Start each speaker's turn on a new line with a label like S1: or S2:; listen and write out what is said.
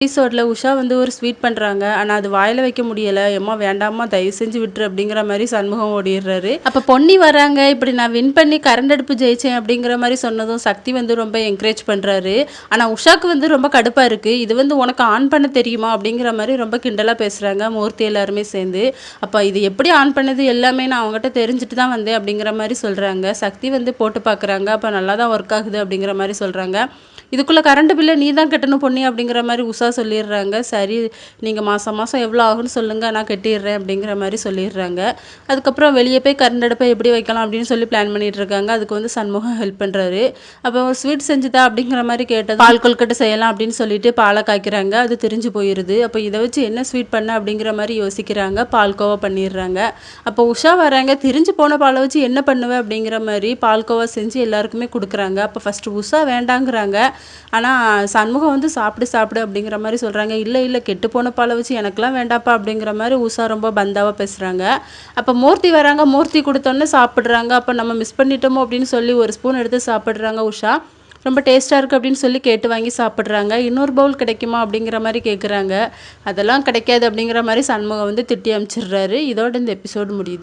S1: எபிசோட்ல உஷா வந்து ஒரு ஸ்வீட் பண்றாங்க. ஆனா அது வாயில வைக்க முடியல. எம்மா வேண்டாம்மா தயவு செஞ்சு விட்டுரு அப்படிங்கிற மாதிரி சண்முகம் ஓடிடுறாரு. அப்ப பொன்னி வராங்க. இப்படி நான் வின் பண்ணி கரண்ட் அடுப்பு ஜெயிச்சேன் அப்படிங்கிற மாதிரி சொன்னதும் சக்தி வந்து ரொம்ப என்கரேஜ் பண்றாரு. ஆனா உஷாக்கு வந்து ரொம்ப கடுப்பா இருக்கு. இது வந்து உனக்கு ஆன் பண்ண தெரியுமா அப்படிங்கிற மாதிரி ரொம்ப கிண்டலா பேசுறாங்க மூர்த்தி எல்லாருமே சேர்ந்து. அப்ப இது எப்படி ஆன் பண்ணது எல்லாமே நான் அவங்ககிட்ட தெரிஞ்சுட்டு தான் வந்தேன் அப்படிங்கிற மாதிரி சொல்றாங்க. சக்தி வந்து போட்டு பாக்குறாங்க. அப்ப நல்லா தான் ஒர்க் ஆகுது அப்படிங்கிற மாதிரி சொல்றாங்க. இதுக்குள்ள கரண்ட் பில்லை நீ தான் கட்டணும் பொன்னி அப்படிங்கிற மாதிரி உஷா சொல்லிடுறாங்க. சரி நீங்கள் மாதம் மாதம் எவ்வளோ ஆகுன்னு சொல்லுங்கள் நான் கட்டிடுறேன் அப்படிங்கிற மாதிரி சொல்லிடுறாங்க. அதுக்கப்புறம் வெளியே போய் கரண்ட் அடுப்பை எப்படி வைக்கலாம் அப்படின்னு சொல்லி பிளான் பண்ணிட்டு இருக்காங்க. அதுக்கு வந்து சண்முகம் ஹெல்ப் பண்ணுறாரு. அப்போ ஸ்வீட் செஞ்சுதா அப்படிங்கிற மாதிரி கேட்டது பால் கொல்கட்டை செய்யலாம் அப்படின்னு சொல்லிட்டு பாலை காய்க்கிறாங்க. அது தெரிஞ்சு போயிடுது. அப்போ இதை வச்சு என்ன ஸ்வீட் பண்ண அப்படிங்கிற மாதிரி யோசிக்கிறாங்க. பால்கோவா பண்ணிடுறாங்க. அப்போ உஷா வராங்க. திரிஞ்சு போன பாலை வச்சு என்ன பண்ணுவேன் அப்படிங்கிற மாதிரி பால்கோவா செஞ்சு எல்லாருக்குமே கொடுக்குறாங்க. அப்போ ஃபஸ்ட்டு உஷா வேண்டாங்கிறாங்க. ஆனால் சண்முகம் வந்து சாப்பிடு அப்படிங்கிற மாதிரி சொல்கிறாங்க. இல்லை கெட்டு போன பாலை வச்சு எனக்கெல்லாம் வேண்டாப்பா அப்படிங்கிற மாதிரி உஷா ரொம்ப பந்தாவாக பேசுகிறாங்க. அப்போ மூர்த்தி வராங்க. மூர்த்தி கொடுத்தோன்னே சாப்பிட்றாங்க. அப்போ நம்ம மிஸ் பண்ணிட்டோமோ அப்படின்னு சொல்லி ஒரு ஸ்பூன் எடுத்து சாப்பிட்றாங்க உஷா. ரொம்ப டேஸ்ட்டாக இருக்குது அப்படின்னு சொல்லி கேட்டு வாங்கி சாப்பிட்றாங்க. இன்னொரு பவுல் கிடைக்குமா அப்படிங்கிற மாதிரி கேட்குறாங்க. அதெல்லாம் கிடைக்காது அப்படிங்கிற மாதிரி சண்முகம் வந்து திட்டி அனுப்பிச்சிடுறாரு. இதோட இந்த எபிசோடு முடியுது.